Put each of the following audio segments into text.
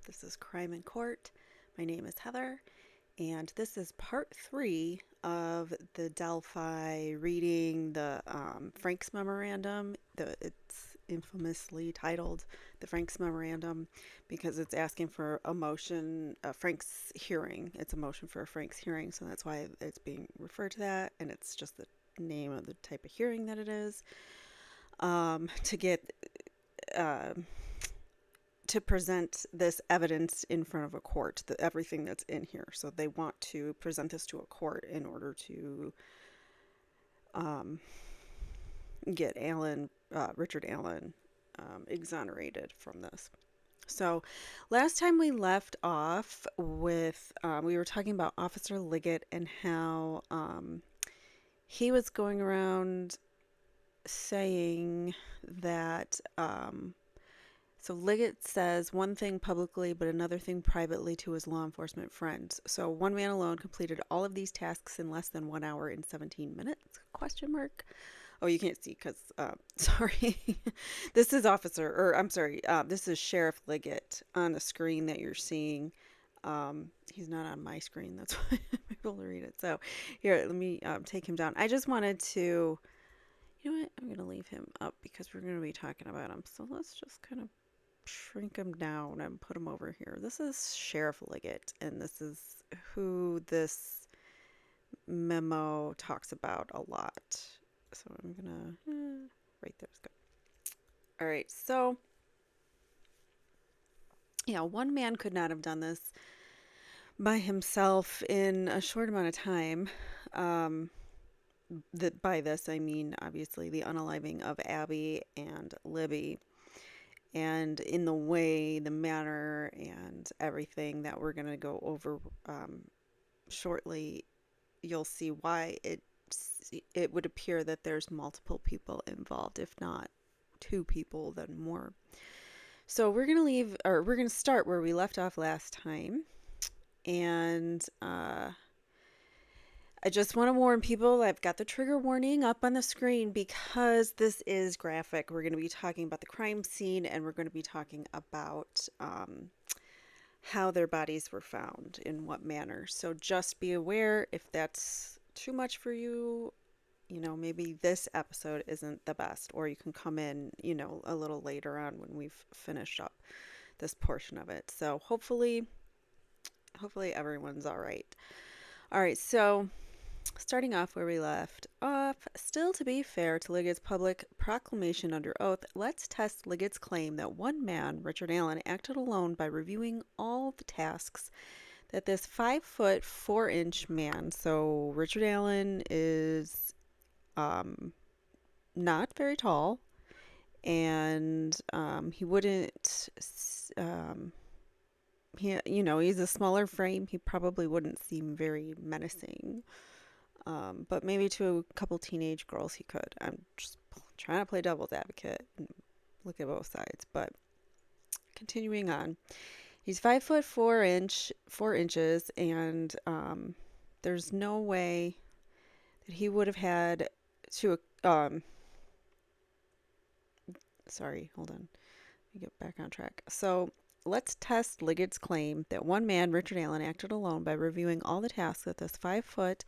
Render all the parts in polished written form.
This is Crime in Court. My name is Heather, and this is part 3 of the Delphi reading the Frank's Memorandum. It's infamously titled the Frank's Memorandum because it's asking for a motion, a Frank's hearing. It's a motion for a Frank's hearing, so that's why it's being referred to that, and it's just the name of the type of hearing that it is. To get uh, to present this evidence in front of a court, everything that's in here. So they want to present this to a court in order to um, get Richard Allen, exonerated from this. So last time we left off with, we were talking about Officer Liggett and how he was going around saying that so Liggett says one thing publicly but another thing privately to his law enforcement friends. So one man alone completed all of these tasks in less than 1 hour and 17 minutes? Question mark. Oh, you can't see because, sorry. This is this is Sheriff Liggett on the screen that you're seeing. He's not on my screen. That's why I'm able to read it. So here, let me take him down. I just wanted to, you know what? I'm going to leave him up because we're going to be talking about him. So let's just kind of shrink him down and put him over here. This is Sheriff Liggett, and this is who this memo talks about a lot. So I'm gonna right there's good. All right, so yeah, one man could not have done this by himself in a short amount of time. That by this I mean obviously the unaliving of Abby and Libby, and in the way, the manner, and everything that we're gonna go over shortly, you'll see why it would appear that there's multiple people involved, if not two people, then more. So we're gonna start where we left off last time, and I just want to warn people, I've got the trigger warning up on the screen because this is graphic. We're going to be talking about the crime scene, and we're going to be talking about how their bodies were found, in what manner. So just be aware if that's too much for you, maybe this episode isn't the best, or you can come in, a little later on when we've finished up this portion of it. So hopefully everyone's all right. All right, so starting off where we left off, still to be fair to Liggett's public proclamation under oath, let's test Liggett's claim that one man, Richard Allen, acted alone by reviewing all the tasks that this 5 foot 4 inch man, so Richard Allen is not very tall, and he wouldn't, he's a smaller frame. He probably wouldn't seem very menacing. But maybe to a couple teenage girls he could. I'm just trying to play devil's advocate and look at both sides. But continuing on, he's 5 foot 4 inches, and there's no way that he would have had to. Sorry, hold on. Let me get back on track. So let's test Liggett's claim that one man, Richard Allen, acted alone by reviewing all the tasks that this 5 foot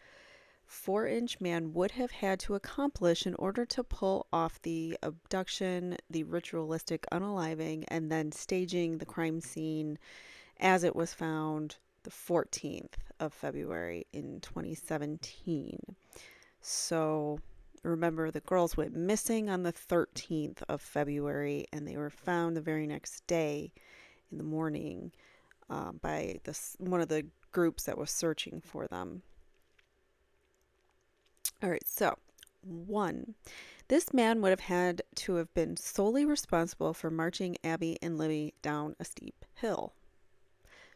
4 inch man would have had to accomplish in order to pull off the abduction, the ritualistic unaliving, and then staging the crime scene as it was found the 14th of February in 2017. So remember, the girls went missing on the 13th of February, and they were found the very next day in the morning by one of the groups that was searching for them. All right, so 1. This man would have had to have been solely responsible for marching Abby and Libby down a steep hill.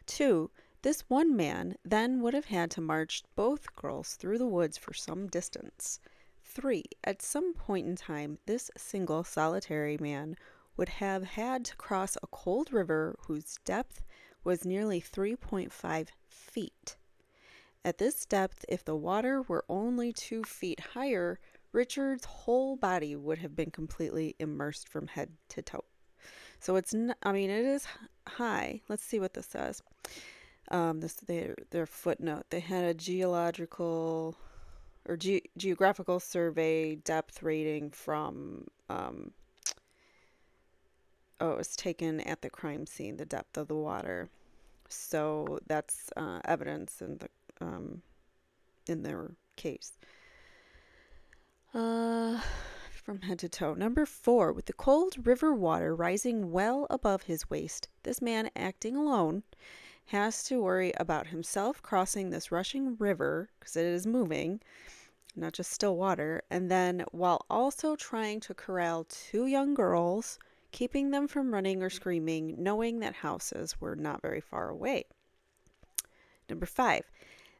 2. This one man then would have had to march both girls through the woods for some distance. 3. At some point in time, this single solitary man would have had to cross a cold river whose depth was nearly 3.5 feet. At this depth, if the water were only 2 feet higher, Richard's whole body would have been completely immersed from head to toe. So it's n I mean, it is high. Let's see what this says. Their footnote. They had a geological or geographical survey depth rating from it was taken at the crime scene, the depth of the water. So that's evidence in their case. From head to toe. Number 4, with the cold river water rising well above his waist, this man acting alone has to worry about himself crossing this rushing river, because it is moving, not just still water, and then while also trying to corral 2 young girls, keeping them from running or screaming, knowing that houses were not very far away. Number 5,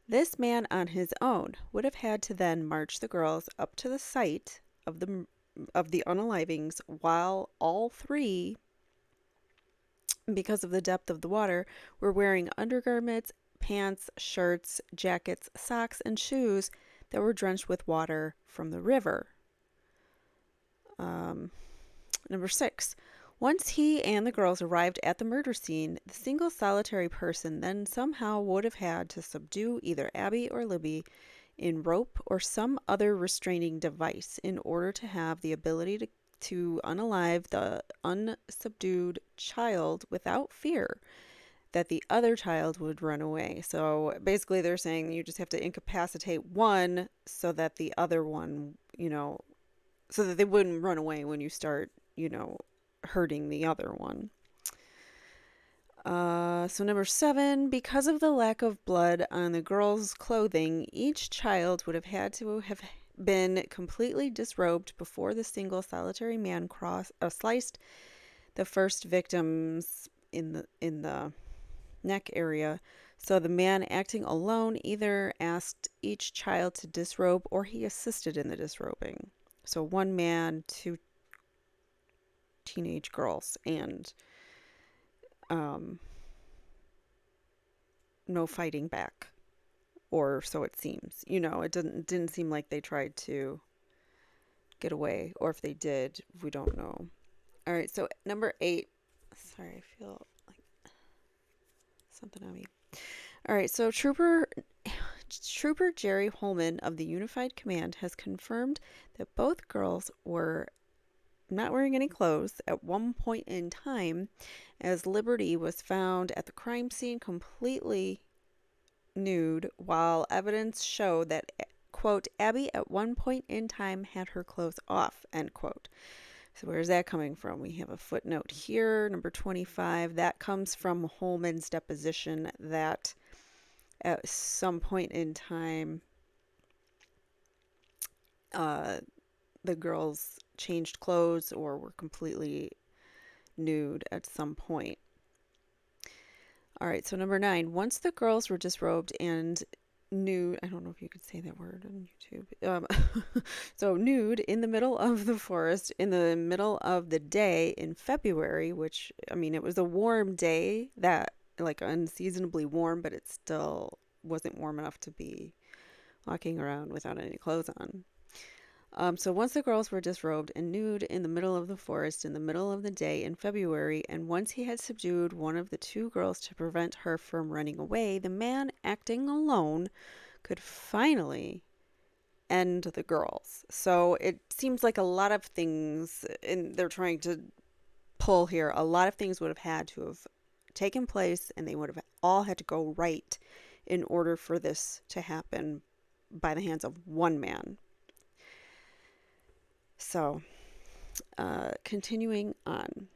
this man on his own would have had to then march the girls up to the site of the unalivings while all 3, because of the depth of the water, were wearing undergarments, pants, shirts, jackets, socks, and shoes that were drenched with water from the river. Number 6. Once he and the girls arrived at the murder scene, the single solitary person then somehow would have had to subdue either Abby or Libby in rope or some other restraining device in order to have the ability to unalive the unsubdued child without fear that the other child would run away. So basically, they're saying you just have to incapacitate one so that the other one, so that they wouldn't run away when you start, hurting the other one. So number 7, because of the lack of blood on the girl's clothing, each child would have had to have been completely disrobed before the single solitary man sliced the first victims in the neck area. So the man acting alone either asked each child to disrobe or he assisted in the disrobing. So 1 man, 2 teenage girls, and no fighting back, or so it seems. It didn't seem like they tried to get away, or if they did, we don't know. All right, so number 8. Sorry, I feel like something on me. All right, so Trooper Jerry Holman of the Unified Command has confirmed that both girls were not wearing any clothes at one point in time, as Liberty was found at the crime scene completely nude, while evidence showed that, quote, Abby at one point in time had her clothes off, end quote. So where's that coming from? We have a footnote here, number 25. That comes from Holman's deposition that at some point in time, the girls changed clothes or were completely nude at some point. All right, so number 9. Once the girls were disrobed and nude, I don't know if you could say that word on YouTube. So nude in the middle of the forest in the middle of the day in February, which, I mean, it was a warm day, that like unseasonably warm, but it still wasn't warm enough to be walking around without any clothes on. So once the girls were disrobed and nude in the middle of the forest in the middle of the day in February, and once he had subdued one of the 2 girls to prevent her from running away, the man acting alone could finally end the girls. So it seems like a lot of things, and they're trying to pull here, a lot of things would have had to have taken place, and they would have all had to go right in order for this to happen by the hands of one man. So, continuing on.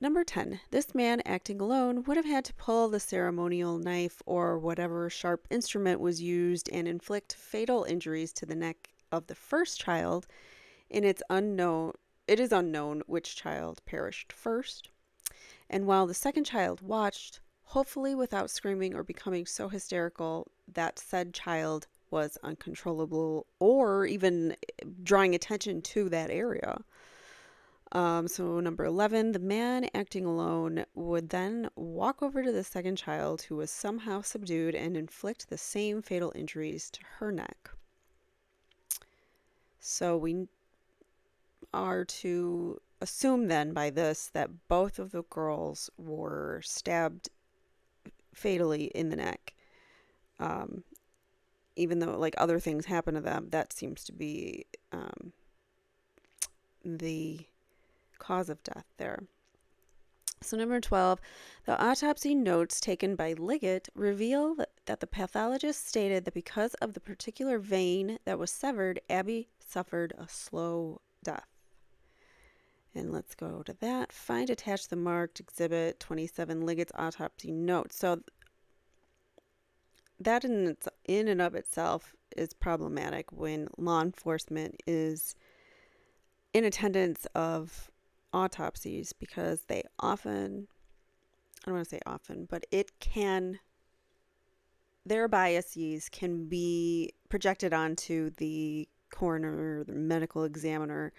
Number 10. This man acting alone would have had to pull the ceremonial knife or whatever sharp instrument was used and inflict fatal injuries to the neck of the first child. It is unknown which child perished first. And while the second child watched, hopefully without screaming or becoming so hysterical that said child was uncontrollable or even drawing attention to that area. So number 11, the man acting alone would then walk over to the second child who was somehow subdued and inflict the same fatal injuries to her neck. So we are to assume then by this that both of the girls were stabbed fatally in the neck. Um, Even though like other things happen to them, that seems to be the cause of death there. So number 12, the autopsy notes taken by Liggett reveal that the pathologist stated that because of the particular vein that was severed, Abby suffered a slow death. And let's go to that. Find attached the marked exhibit 27, Liggett's autopsy notes. So that in and of itself is problematic when law enforcement is in attendance of autopsies, because they often, I don't want to say often, but their biases can be projected onto the coroner or the medical examiner,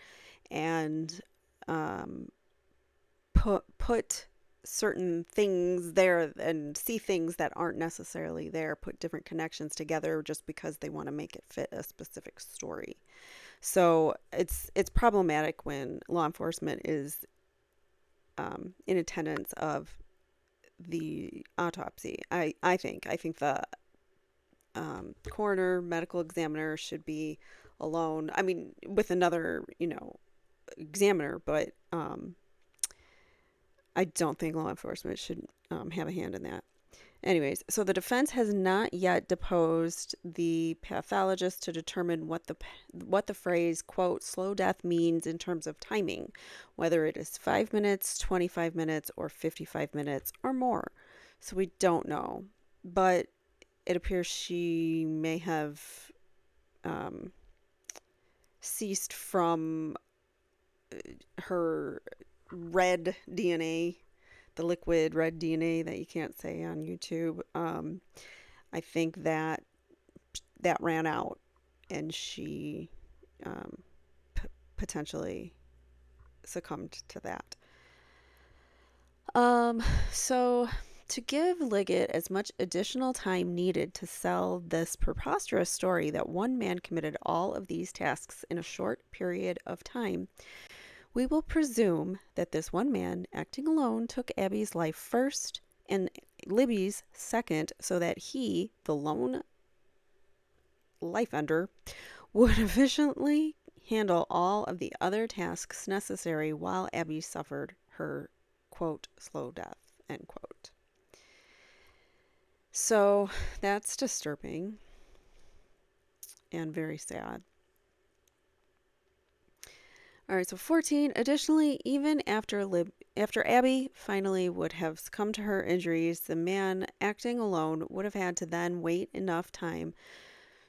and put certain things there and see things that aren't necessarily there, put different connections together just because they want to make it fit a specific story. So it's problematic when law enforcement is in attendance of the autopsy. I think the coroner, medical examiner should be alone. I mean, with another, examiner, but I don't think law enforcement should have a hand in that. Anyways, so the defense has not yet deposed the pathologist to determine what the phrase, quote, slow death means in terms of timing, whether it is 5 minutes, 25 minutes, or 55 minutes or more. So we don't know, but it appears she may have ceased from her red DNA, the liquid red DNA that you can't say on YouTube. I think that ran out, and she potentially succumbed to that. So to give Liggett as much additional time needed to sell this preposterous story that one man committed all of these tasks in a short period of time, we will presume that this one man, acting alone, took Abby's life first and Libby's second, so that he, the lone life ender, would efficiently handle all of the other tasks necessary while Abby suffered her, quote, slow death, end quote. So that's disturbing and very sad. All right, so 14. Additionally, even after Abby finally would have succumbed to her injuries, the man acting alone would have had to then wait enough time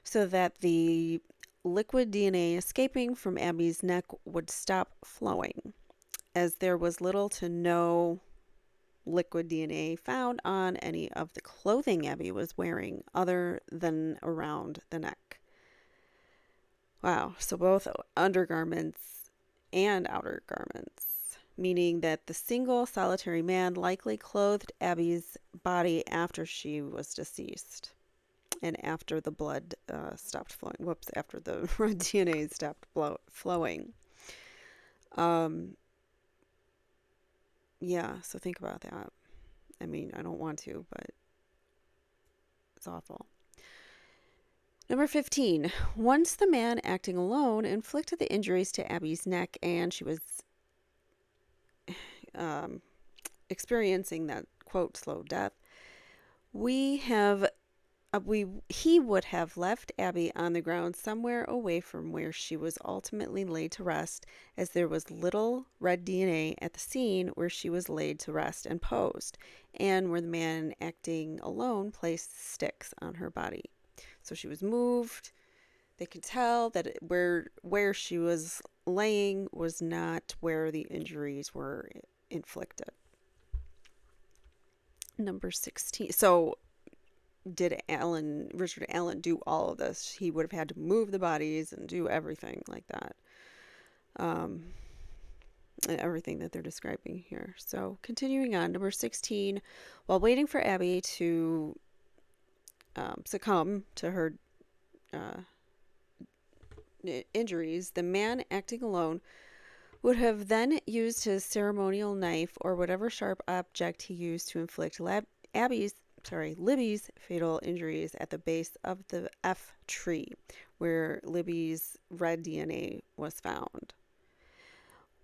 so that the liquid DNA escaping from Abby's neck would stop flowing, as there was little to no liquid DNA found on any of the clothing Abby was wearing other than around the neck. Wow, so both undergarments and outer garments, meaning that the single solitary man likely clothed Abby's body after she was deceased and after the blood stopped flowing. After the red DNA stopped flowing. Yeah, so think about that. I mean, I don't want to, but it's awful. Number 15. Once the man acting alone inflicted the injuries to Abby's neck and she was experiencing that, quote, slow death, he would have left Abby on the ground somewhere away from where she was ultimately laid to rest, as there was little red DNA at the scene where she was laid to rest and posed, and where the man acting alone placed sticks on her body. So she was moved. They could tell that where she was laying was not where the injuries were inflicted. Number 16. So did Richard Allen do all of this? He would have had to move the bodies and do everything like that. And everything that they're describing here. So continuing on, number 16, while waiting for Abby to succumb to her injuries, the man acting alone would have then used his ceremonial knife or whatever sharp object he used to inflict Libby's fatal injuries at the base of the F tree, where Libby's red DNA was found.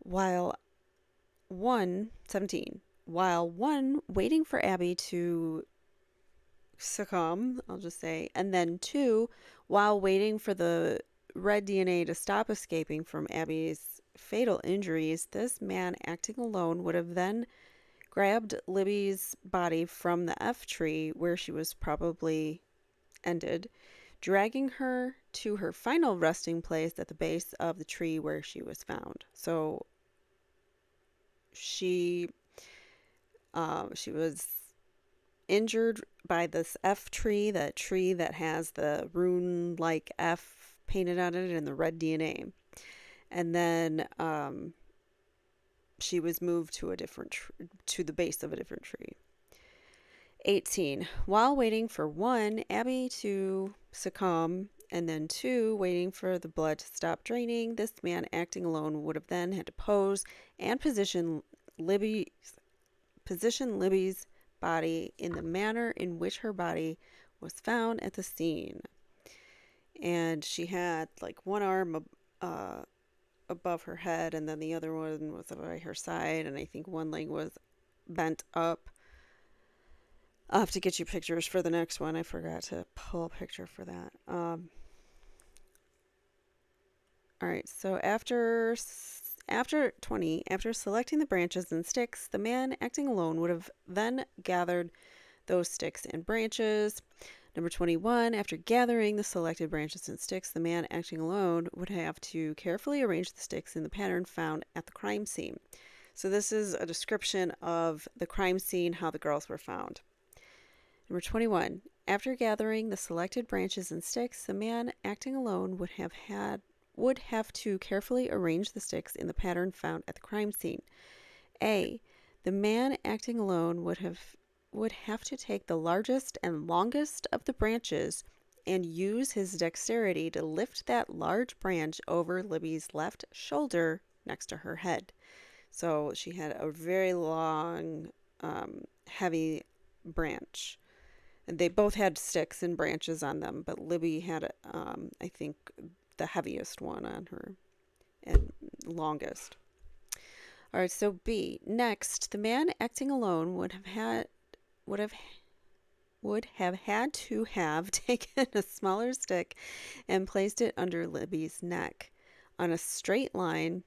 While 17, while one waiting for Abby to succumb, I'll just say, and then two, while waiting for the red DNA to stop escaping from Abby's fatal injuries, this man acting alone would have then grabbed Libby's body from the F tree where she was probably ended, dragging her to her final resting place at the base of the tree where she was found. So she was injured by this F tree, that tree that has the rune-like F painted on it and the red DNA. And then she was moved to to the base of a different tree. 18. While waiting for one, Abby to succumb, and then two, waiting for the blood to stop draining, this man acting alone would have then had to pose and position Libby's body in the manner in which her body was found at the scene. And she had like one arm above her head, and then the other one was by her side, and I think one leg was bent up. I'll have to get you pictures for the next one. I forgot to pull a picture for that. All right, so after 20, after selecting the branches and sticks, the man acting alone would have then gathered those sticks and branches. Number 21, after gathering the selected branches and sticks, the man acting alone would have to carefully arrange the sticks in the pattern found at the crime scene. So this is a description of the crime scene, how the girls were found. Number 21, after gathering the selected branches and sticks, the man acting alone would have to carefully arrange the sticks in the pattern found at the crime scene. A, the man acting alone would have to take the largest and longest of the branches and use his dexterity to lift that large branch over Libby's left shoulder next to her head. So she had a very long, heavy branch. And they both had sticks and branches on them, but Libby had, I think, the heaviest one on her and longest. All right, so B. Next, the man acting alone would have had to have taken a smaller stick and placed it under Libby's neck on a straight line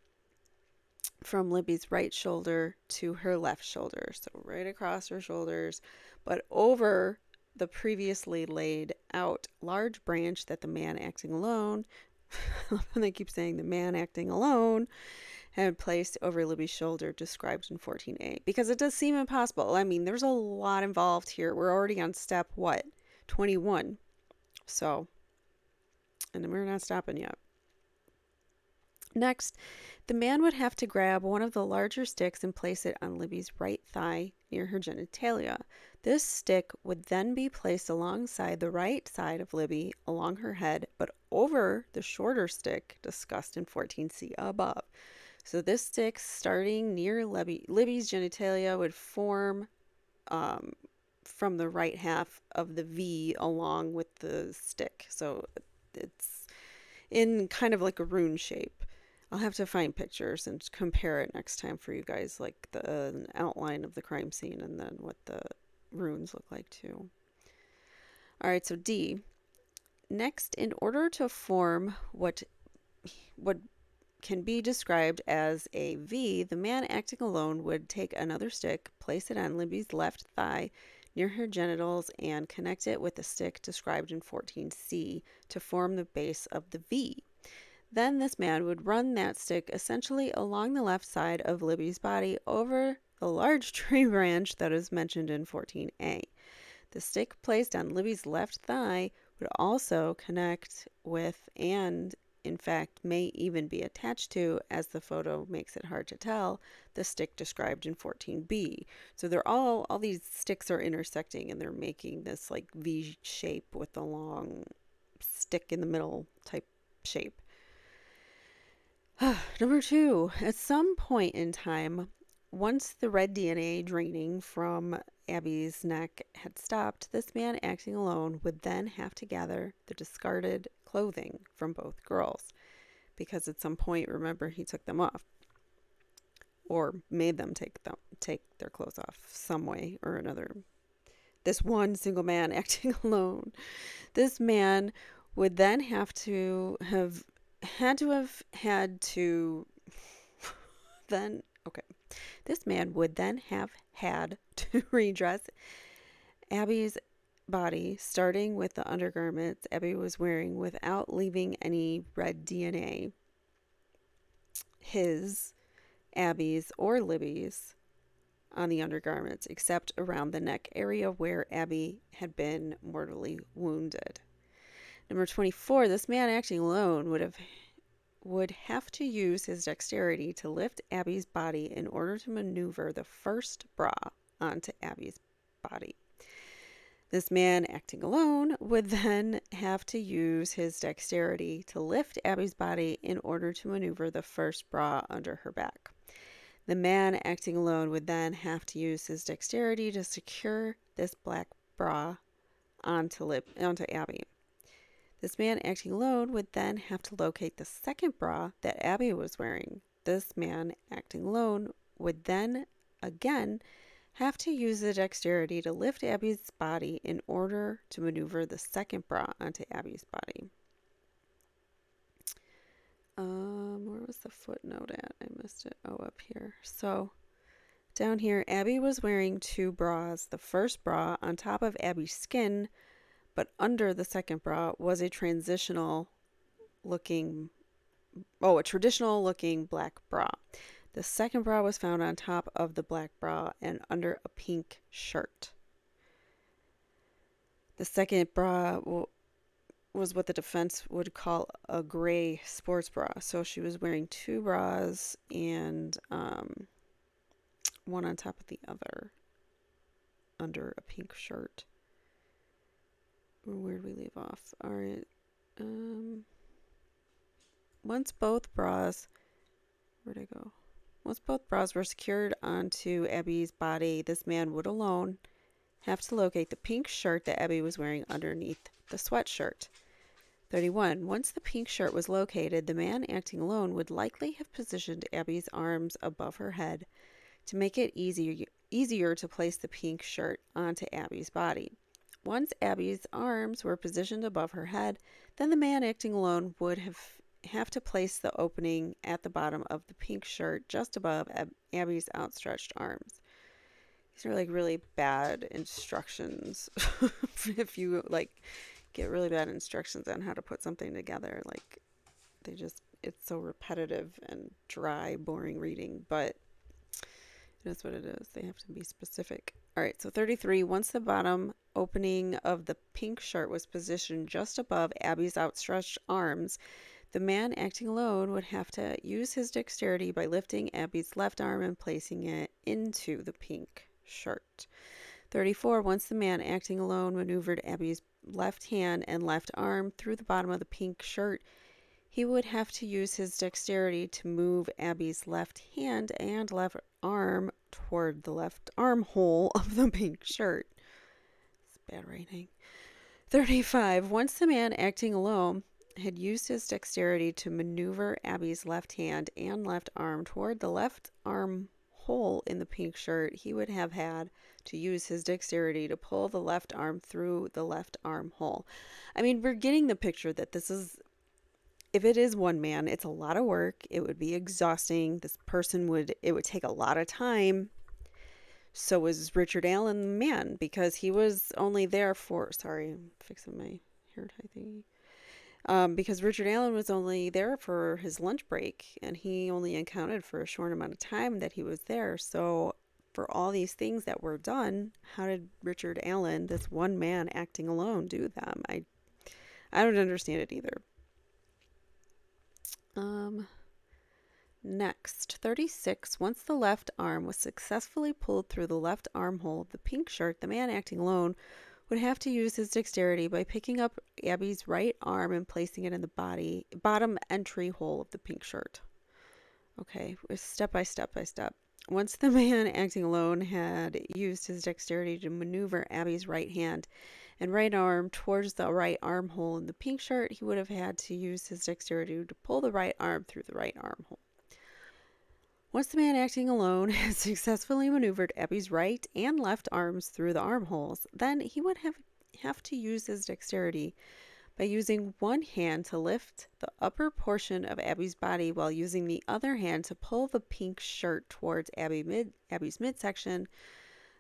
from Libby's right shoulder to her left shoulder. So right across her shoulders, but over the previously laid out large branch that the man acting alone, they keep saying the man acting alone, had placed over Libby's shoulder, described in 14a. Because it does seem impossible. I mean, there's a lot involved here. We're already on step, 21. So, and we're not stopping yet. Next, the man would have to grab one of the larger sticks and place it on Libby's right thigh near her genitalia. This stick would then be placed alongside the right side of Libby along her head, but over the shorter stick discussed in 14c above. So this stick starting near Libby's genitalia would form from the right half of the V along with the stick. So it's in kind of like a rune shape. I'll have to find pictures and compare it next time for you guys, like an outline of the crime scene and then what the runes look like too. All right, so D. Next, in order to form what can be described as a V, the man acting alone would take another stick, place it on Libby's left thigh near her genitals, and connect it with the stick described in 14c to form the base of the V. Then this man would run that stick essentially along the left side of Libby's body over the large tree branch that is mentioned in 14a. The stick placed on Libby's left thigh would also connect with, and in fact may even be attached to, as the photo makes it hard to tell, the stick described in 14b. So they're all these sticks are intersecting and they're making this like V shape with a long stick in the middle type shape. Number 2, at some point in time, once the red DNA draining from Abby's neck had stopped, this man acting alone would then have to gather the discarded clothing from both girls. Because at some point, remember, he took them off or made them take their clothes off some way or another. This one single man acting alone. This man would then then okay. This man would then have had to redress Abby's body, starting with the undergarments Abby was wearing without leaving any red DNA. His, Abby's, or Libby's on the undergarments, except around the neck area where Abby had been mortally wounded. Number 24, this man acting alone would have to use his dexterity to lift Abby's body in order to maneuver the first bra onto Abby's body. This man acting alone would then have to use his dexterity to lift Abby's body in order to maneuver the first bra under her back. The man acting alone would then have to use his dexterity to secure this black bra onto Abby. This man acting alone would then have to locate the second bra that Abby was wearing. This man acting alone would then again have to use the dexterity to lift Abby's body in order to maneuver the second bra onto Abby's body. Where was the footnote at? I missed it. Oh, up here. So down here, Abby was wearing 2 bras. The first bra on top of Abby's skin, but under the second bra was a traditional looking black bra. The second bra was found on top of the black bra and under a pink shirt. The second bra was what the defense would call a gray sports bra. So she was wearing 2 bras and one on top of the other under a pink shirt. Where did we leave off? All right. Once both bras, where'd I go? Once both bras were secured onto Abby's body, this man would alone have to locate the pink shirt that Abby was wearing underneath the sweatshirt. 31. Once the pink shirt was located, the man acting alone would likely have positioned Abby's arms above her head to make it easier to place the pink shirt onto Abby's body. Once Abby's arms were positioned above her head, then the man acting alone would have to place the opening at the bottom of the pink shirt just above Abby's outstretched arms. These are like really bad instructions. If you get really bad instructions on how to put something together, it's so repetitive and dry, boring reading, but it is what it is. They have to be specific. All right, so 33. Once the bottom opening of the pink shirt was positioned just above Abby's outstretched arms, the man acting alone would have to use his dexterity by lifting Abby's left arm and placing it into the pink shirt. 34. Once the man acting alone maneuvered Abby's left hand and left arm through the bottom of the pink shirt, he would have to use his dexterity to move Abby's left hand and left arm toward the left armhole of the pink shirt. It's bad writing. 35. Once the man acting alone had used his dexterity to maneuver Abby's left hand and left arm toward the left armhole in the pink shirt, he would have had to use his dexterity to pull the left arm through the left armhole. I mean, we're getting the picture that this is, if it is one man, it's a lot of work. It would be exhausting. It would take a lot of time. So was Richard Allen the man, because he was only there for, sorry, I'm fixing my hair tie thingy. Because Richard Allen was only there for his lunch break, and he only accounted for a short amount of time that he was there. So for all these things that were done, how did Richard Allen, this one man acting alone, do them? I don't understand it either. Next, 36. Once the left arm was successfully pulled through the left armhole of the pink shirt, the man acting alone would have to use his dexterity by picking up Abby's right arm and placing it in the bottom entry hole of the pink shirt. Okay, step by step by step. Once the man acting alone had used his dexterity to maneuver Abby's right hand and right arm towards the right armhole in the pink shirt, he would have had to use his dexterity to pull the right arm through the right armhole. Once the man acting alone had successfully maneuvered Abby's right and left arms through the armholes, then he would have to use his dexterity by using one hand to lift the upper portion of Abby's body while using the other hand to pull the pink shirt towards Abby's midsection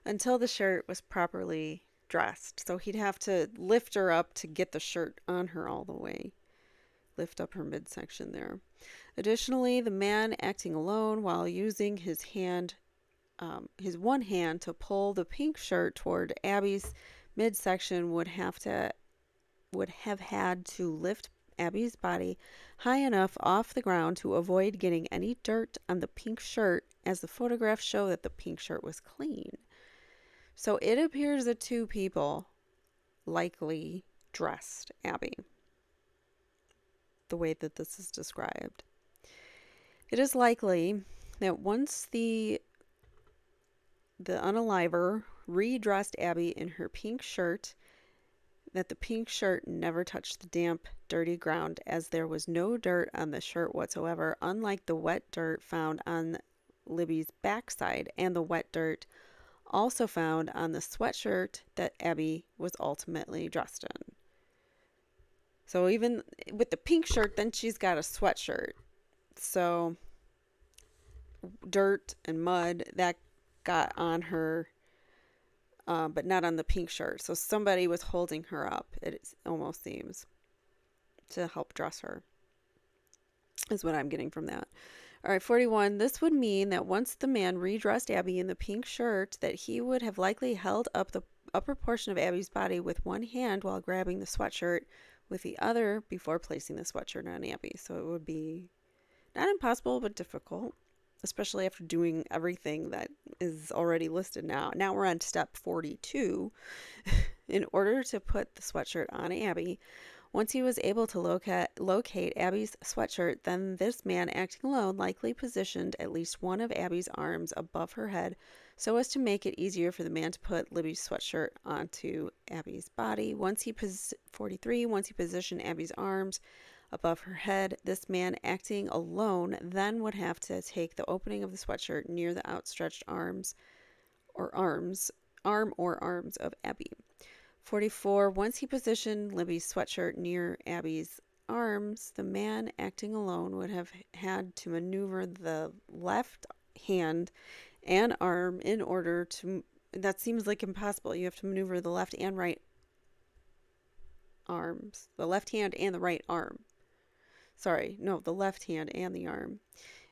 until the shirt was properly dressed. So he'd have to lift her up to get the shirt on her all the way. Lift up her midsection there. Additionally, the man acting alone while using his one hand to pull the pink shirt toward Abby's midsection would have had to lift Abby's body high enough off the ground to avoid getting any dirt on the pink shirt, as the photographs show that the pink shirt was clean. So it appears that two people likely dressed Abby the way that this is described. It is likely that once the unaliver redressed Abby in her pink shirt, that the pink shirt never touched the damp, dirty ground, as there was no dirt on the shirt whatsoever, unlike the wet dirt found on Libby's backside and the wet dirt also found on the sweatshirt that Abby was ultimately dressed in. So even with the pink shirt, then she's got a sweatshirt. So dirt and mud that got on her, but not on the pink shirt. So somebody was holding her up, it almost seems, to help dress her, is what I'm getting from that. All right, 41. This would mean that once the man redressed Abby in the pink shirt, that he would have likely held up the upper portion of Abby's body with one hand while grabbing the sweatshirt with the other before placing the sweatshirt on Abby. So it would be not impossible, but difficult, especially after doing everything that is already listed now. Now we're on step 42. In order to put the sweatshirt on Abby, once he was able to locate Abby's sweatshirt, then this man acting alone likely positioned at least one of Abby's arms above her head so as to make it easier for the man to put Libby's sweatshirt onto Abby's body. 43, once he positioned Abby's arms above her head, this man acting alone then would have to take the opening of the sweatshirt near the outstretched arm or arms of Abby. 44. Once he positioned Libby's sweatshirt near Abby's arms, the man acting alone would have had to maneuver the left hand and arm in order to. That seems like impossible. You have to maneuver the left and right arms. The left hand and the right arm. Sorry, no, the left hand and the arm,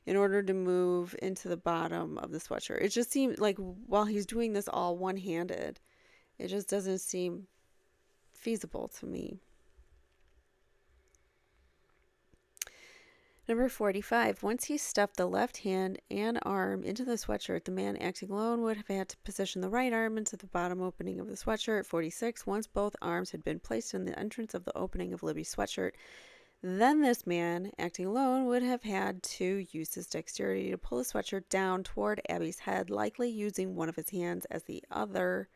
in order to move into the bottom of the sweatshirt. It just seems like while he's doing this all one-handed, it just doesn't seem feasible to me. Number 45. Once he stuffed the left hand and arm into the sweatshirt, the man acting alone would have had to position the right arm into the bottom opening of the sweatshirt. 46. Once both arms had been placed in the entrance of the opening of Libby's sweatshirt, then this man, acting alone, would have had to use his dexterity to pull the sweatshirt down toward Abby's head, likely using one of his hands as the other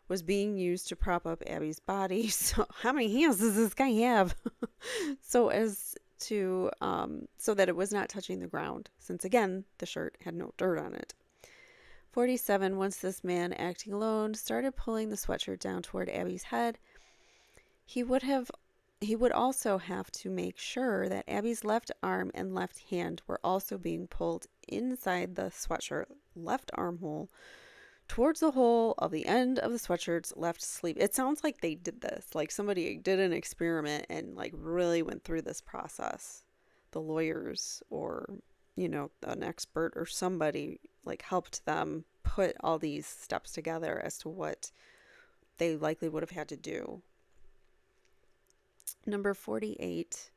was being used to prop up Abby's body. So how many hands does this guy have? so that it was not touching the ground, since again, the shirt had no dirt on it. 47. Once this man, acting alone, started pulling the sweatshirt down toward Abby's head, he would also have to make sure that Abby's left arm and left hand were also being pulled inside the sweatshirt left armhole towards the hole of the end of the sweatshirt's left sleeve. It sounds like they did this, like somebody did an experiment and like really went through this process. The lawyers or, an expert or somebody like helped them put all these steps together as to what they likely would have had to do. Number 48.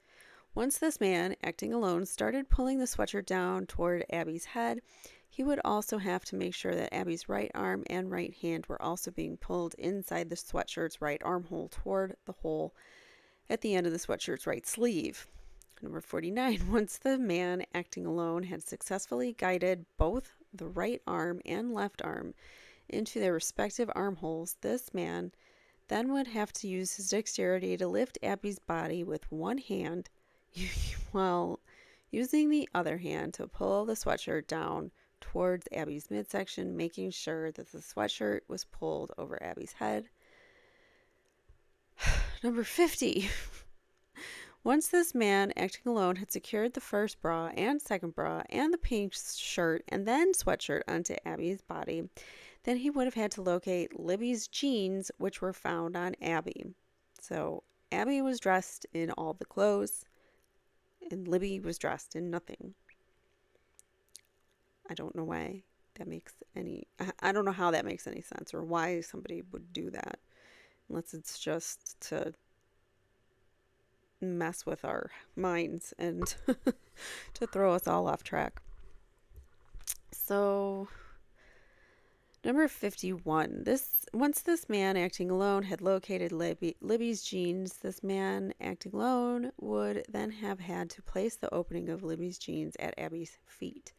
Once this man, acting alone, started pulling the sweatshirt down toward Abby's head, he would also have to make sure that Abby's right arm and right hand were also being pulled inside the sweatshirt's right armhole toward the hole at the end of the sweatshirt's right sleeve. Number 49. Once the man acting alone had successfully guided both the right arm and left arm into their respective armholes, this man then would have to use his dexterity to lift Abby's body with one hand while using the other hand to pull the sweatshirt down towards Abby's midsection, making sure that the sweatshirt was pulled over Abby's head. Number 50. Once this man acting alone had secured the first bra and second bra and the pink shirt and then sweatshirt onto Abby's body, then he would have had to locate Libby's jeans, which were found on Abby. So Abby was dressed in all the clothes, and Libby was dressed in nothing. I don't know why that makes any... I don't know how that makes any sense, or why somebody would do that, unless it's just to mess with our minds and to throw us all off track. So... Number 51. Once this man acting alone had located Libby's jeans, this man acting alone would then have had to place the opening of Libby's jeans at Abby's feet.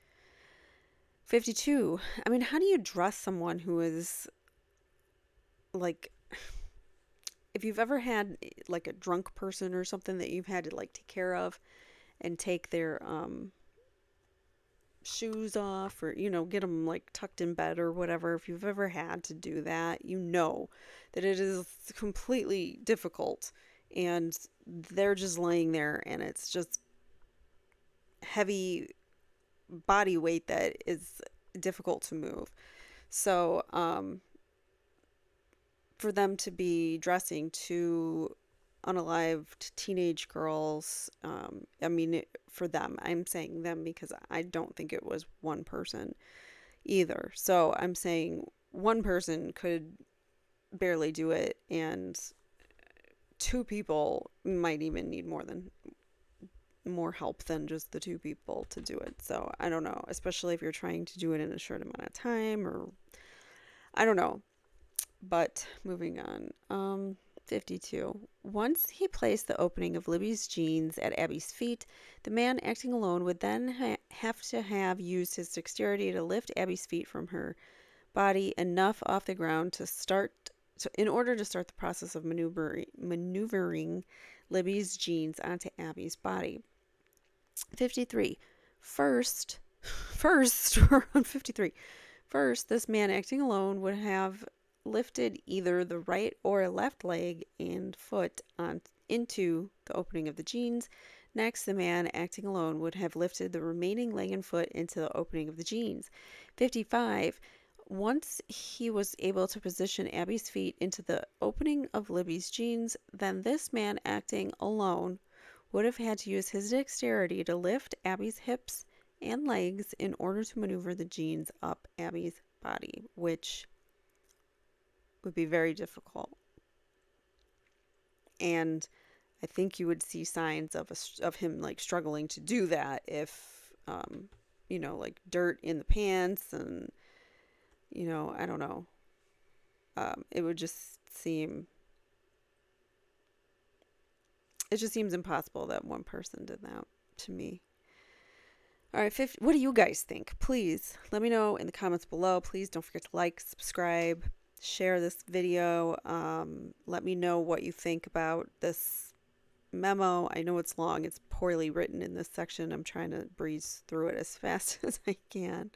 52. I mean, how do you dress someone who is, like, if you've ever had, like, a drunk person or something that you've had to, like, take care of and take their, shoes off, or get them like tucked in bed or whatever, if you've ever had to do that, you know that it is completely difficult, and they're just laying there and it's just heavy body weight that is difficult to move. So for them to be dressing two unalived teenage girls, I mean, for them, I'm saying them because I don't think it was one person either. So I'm saying one person could barely do it, and two people might even need more help than just the two people to do it. So I don't know, especially if you're trying to do it in a short amount of time, or I don't know. But moving on. 52. Once he placed the opening of Libby's jeans at Abby's feet, the man acting alone would then have to have used his dexterity to lift Abby's feet from her body enough off the ground in order to start the process of maneuvering Libby's jeans onto Abby's body. 53. First, we're on 53. First, this man acting alone would have lifted either the right or left leg and foot into the opening of the jeans. Next, the man acting alone would have lifted the remaining leg and foot into the opening of the jeans. 55. Once he was able to position Abby's feet into the opening of Libby's jeans, then this man acting alone would have had to use his dexterity to lift Abby's hips and legs in order to maneuver the jeans up Abby's body, which would be very difficult. And I think you would see signs of him like struggling to do that if like dirt in the pants, and I don't know. It would just seem seems impossible that one person did that to me. All right, 50, what do you guys think? Please let me know in the comments below. Please don't forget to like, subscribe, share this video. Let me know what you think about this memo. I know it's long. It's poorly written in this section. I'm trying to breeze through it as fast as I can.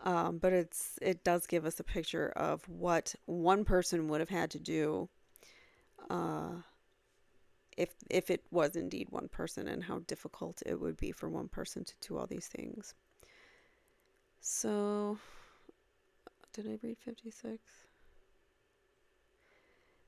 But it does give us a picture of what one person would have had to do if it was indeed one person, and how difficult it would be for one person to do all these things. So, did I read 56?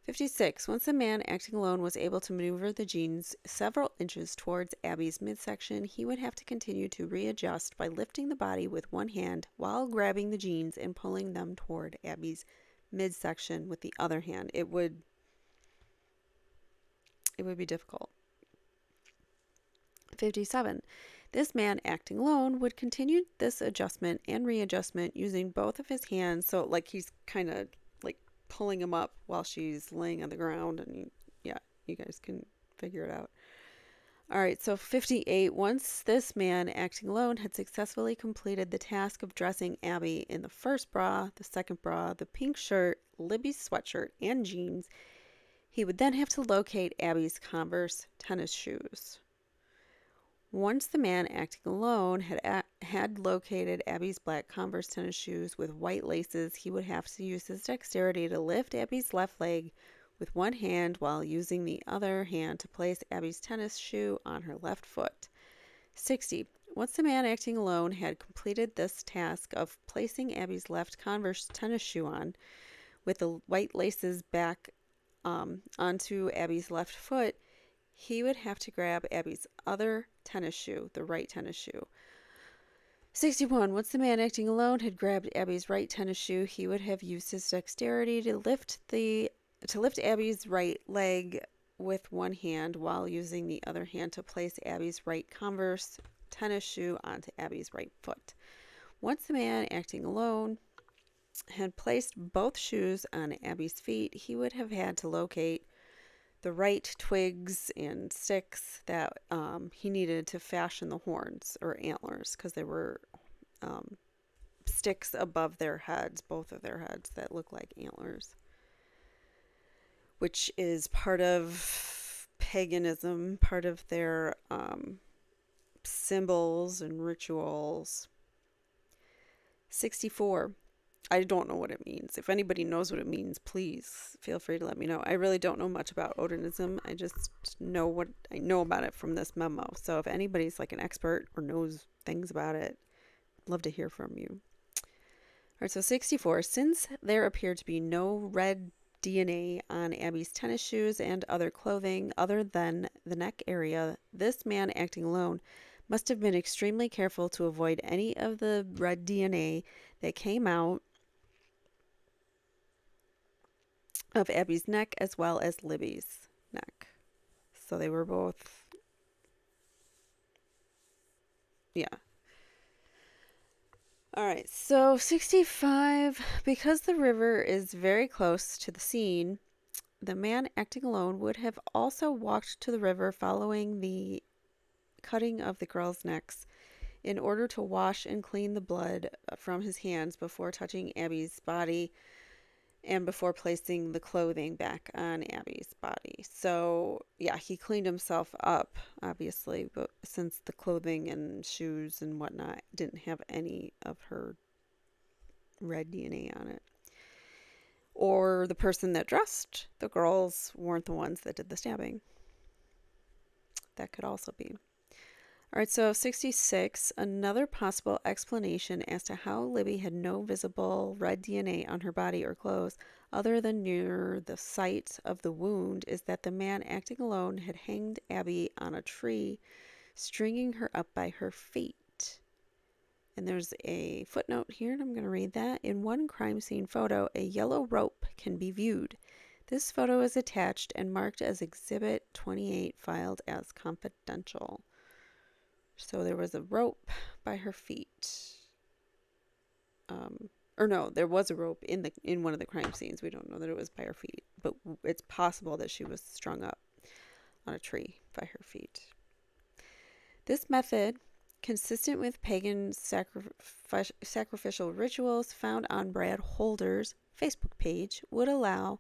56. Once the man acting alone was able to maneuver the jeans several inches towards Abby's midsection, he would have to continue to readjust by lifting the body with one hand while grabbing the jeans and pulling them toward Abby's midsection with the other hand. It would be difficult. 57. This man acting alone would continue this adjustment and readjustment using both of his hands. So like he's kind of like pulling him up while she's laying on the ground, and you guys can figure it out. All right, so 58. Once this man, acting alone, had successfully completed the task of dressing Abby in the first bra, the second bra, the pink shirt, Libby's sweatshirt, and jeans, he would then have to locate Abby's Converse tennis shoes. Once the man, acting alone, had located Abby's black Converse tennis shoes with white laces, he would have to use his dexterity to lift Abby's left leg with one hand while using the other hand to place Abby's tennis shoe on her left foot. 60. Once the man, acting alone, had completed this task of placing Abby's left Converse tennis shoe on with the white laces back onto Abby's left foot, he would have to grab Abby's other tennis shoe, the right tennis shoe. 61. Once the man, acting alone, had grabbed Abby's right tennis shoe, he would have used his dexterity to lift Abby's right leg with one hand while using the other hand to place Abby's right Converse tennis shoe onto Abby's right foot. Once the man, acting alone, had placed both shoes on Abby's feet, he would have had to locate the right twigs and sticks that he needed to fashion the horns or antlers, because they were sticks above their heads, both of their heads, that look like antlers, which is part of paganism, part of their symbols and rituals. 64. I don't know what it means. If anybody knows what it means, please feel free to let me know. I really don't know much about Odinism. I just know what I know about it from this memo. So if anybody's like an expert or knows things about it, I'd love to hear from you. All right, so 64. Since there appeared to be no red DNA on Abby's tennis shoes and other clothing other than the neck area, this man, acting alone, must have been extremely careful to avoid any of the red DNA that came out of Abby's neck as well as Libby's neck. So they were both, yeah. All right, so 65, because the river is very close to the scene, the man, acting alone, would have also walked to the river following the cutting of the girls' necks in order to wash and clean the blood from his hands before touching Abby's body and before placing the clothing back on Abby's body. So, yeah, he cleaned himself up, obviously, but since the clothing and shoes and whatnot didn't have any of her red DNA on it. Or the person that dressed the girls weren't the ones that did the stabbing. That could also be. All right, so 66, another possible explanation as to how Libby had no visible red DNA on her body or clothes other than near the site of the wound is that the man, acting alone, had hanged Abby on a tree, stringing her up by her feet. And there's a footnote here, and I'm going to read that. In one crime scene photo, a yellow rope can be viewed. This photo is attached and marked as Exhibit 28, filed as confidential. So there was a rope by her feet. Or no, there was a rope in one of the crime scenes. We don't know that it was by her feet, but it's possible that she was strung up on a tree by her feet. This method, consistent with pagan sacrificial rituals found on Brad Holder's Facebook page, would allow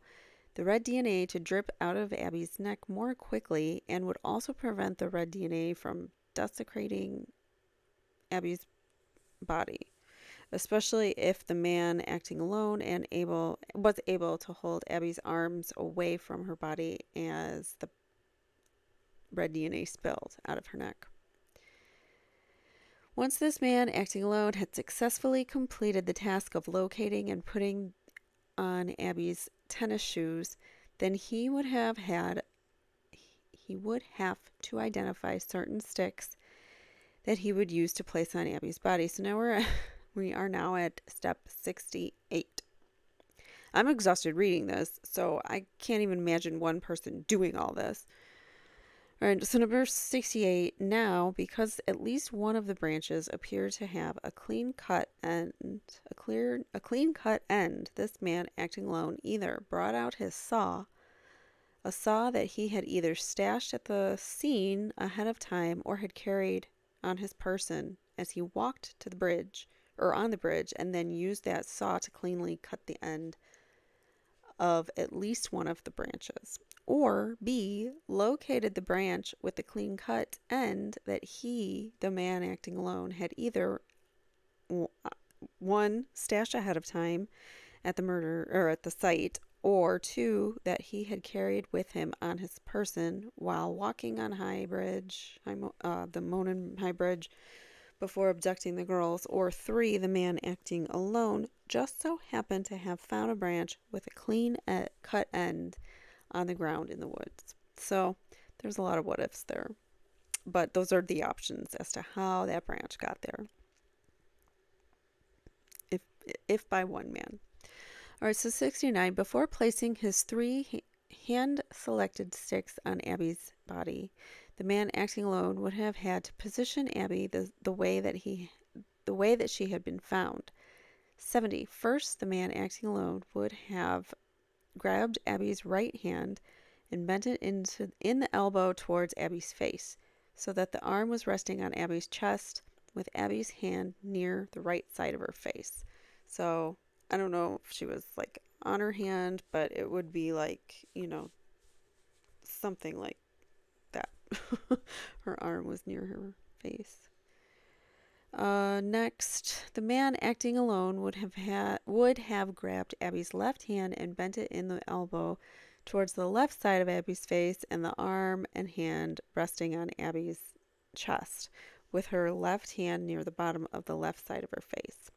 the red DNA to drip out of Abby's neck more quickly and would also prevent the red DNA from desecrating Abby's body, especially if the man, acting alone and was able to hold Abby's arms away from her body as the red DNA spilled out of her neck. Once this man, acting alone, had successfully completed the task of locating and putting on Abby's tennis shoes, then he would have to identify certain sticks that he would use to place on Abby's body. So now we are now at step 68. I'm exhausted reading this, so I can't even imagine one person doing all this. All right, so number 68. Now, because at least one of the branches appear to have a clean cut end, this man, acting alone, either brought out his saw, a saw that he had either stashed at the scene ahead of time or had carried on his person as he walked to the bridge or on the bridge, and then used that saw to cleanly cut the end of at least one of the branches. Or B, located the branch with the clean cut end that he, the man acting alone, had either one, stashed ahead of time at the murder or at the site, or two, that he had carried with him on his person while walking on the Monon High Bridge before abducting the girls, or three, the man acting alone just so happened to have found a branch with a clean cut end on the ground in the woods. So there's a lot of what ifs there, but those are the options as to how that branch got there, if by one man. All right, so 69. Before placing his three hand-selected sticks on Abby's body, the man acting alone would have had to position Abby the way that she had been found. 70. First, the man acting alone would have grabbed Abby's right hand and bent it in the elbow towards Abby's face, so that the arm was resting on Abby's chest with Abby's hand near the right side of her face. So I don't know if she was like on her hand, but it would be like, something like that. Her arm was near her face. Next, the man acting alone would have grabbed Abby's left hand and bent it in the elbow towards the left side of Abby's face, and the arm and hand resting on Abby's chest, with her left hand near the bottom of the left side of her face.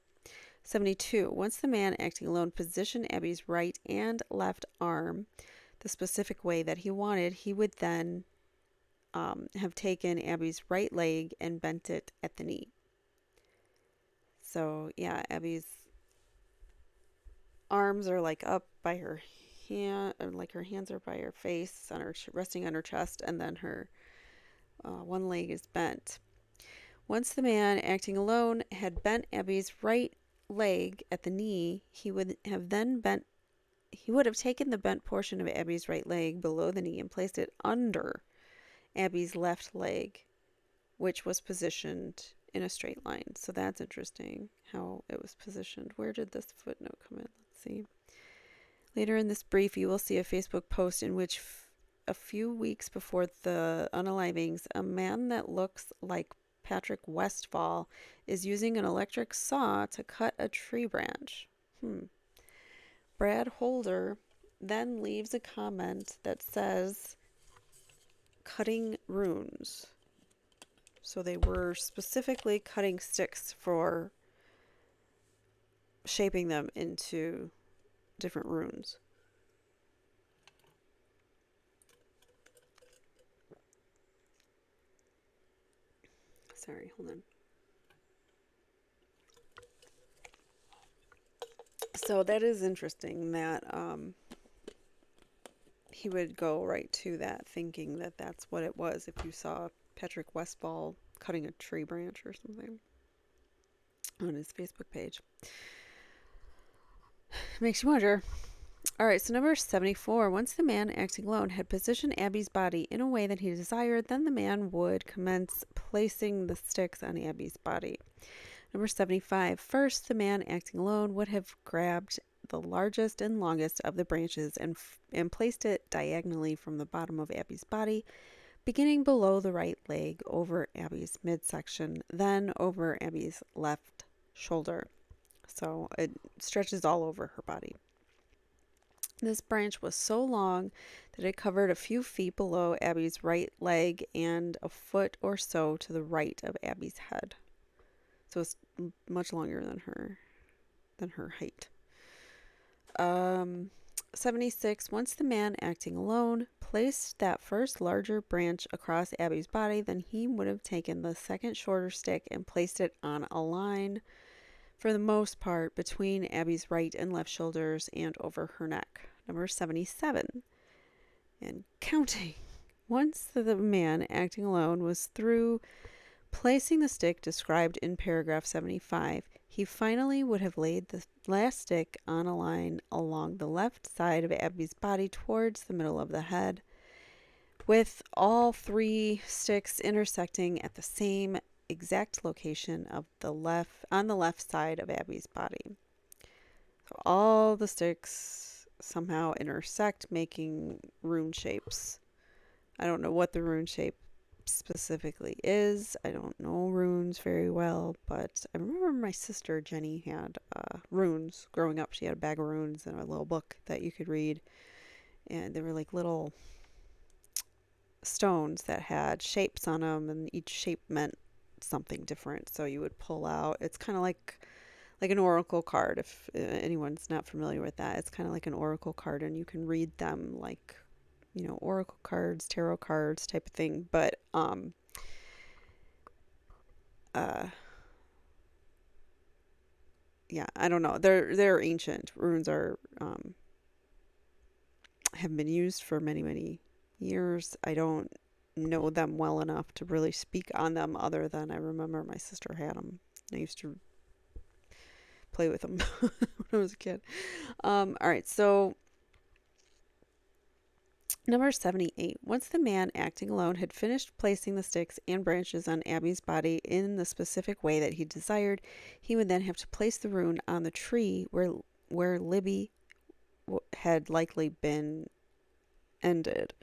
72. Once the man acting alone positioned Abby's right and left arm the specific way that he wanted, he would then have taken Abby's right leg and bent it at the knee. So, yeah, Abby's arms are like up by her hand, or like her hands are by her face, resting on her chest, and then her one leg is bent. Once the man acting alone had bent Abby's right leg at the knee, he would have taken the bent portion of Abby's right leg below the knee and placed it under Abby's left leg, which was positioned in a straight line. So that's interesting how it was positioned. Where did this footnote come in? Let's see. Later in this brief, you will see a Facebook post in which a few weeks before the Unalivings, a man that looks like Patrick Westfall is using an electric saw to cut a tree branch. Brad Holder then leaves a comment that says, cutting runes. So they were specifically cutting sticks for shaping them into different runes. Sorry, hold on. So that is interesting that he would go right to that, thinking that that's what it was if you saw Patrick Westfall cutting a tree branch or something on his Facebook page. Makes you wonder. All right, so number 74. Once the man acting alone had positioned Abby's body in a way that he desired, then the man would commence placing the sticks on Abby's body. Number 75. First, the man acting alone would have grabbed the largest and longest of the branches and placed it diagonally from the bottom of Abby's body, beginning below the right leg over Abby's midsection, then over Abby's left shoulder. So it stretches all over her body. This branch was so long that it covered a few feet below Abby's right leg and a foot or so to the right of Abby's head. So it's much longer than her height. 76. Once the man acting alone placed that first larger branch across Abby's body, then he would have taken the second shorter stick and placed it on a line, for the most part, between Abby's right and left shoulders and over her neck. Number 77. And counting. Once the man acting alone was through placing the stick described in paragraph 75, he finally would have laid the last stick on a line along the left side of Abby's body towards the middle of the head, with all three sticks intersecting at the same exact location of on the left side of Abby's body. So all the sticks somehow intersect, making rune shapes. I don't know what the rune shape specifically is. I don't know runes very well, but I remember my sister Jenny had runes growing up. She had a bag of runes and a little book that you could read, and they were like little stones that had shapes on them, and each shape meant something different. So you would pull out. It's kind of like an oracle card. If anyone's not familiar with that, it's kind of like an oracle card, and you can read them like, oracle cards, tarot cards type of thing. But yeah, I don't know. They're ancient. Runes are have been used for many, many years. I don't know them well enough to really speak on them, other than I remember my sister had them. I used to play with them when I was a kid. All right, so number 78. Once the man acting alone had finished placing the sticks and branches on Abby's body in the specific way that he desired, he would then have to place the rune on the tree where Libby had likely been ended.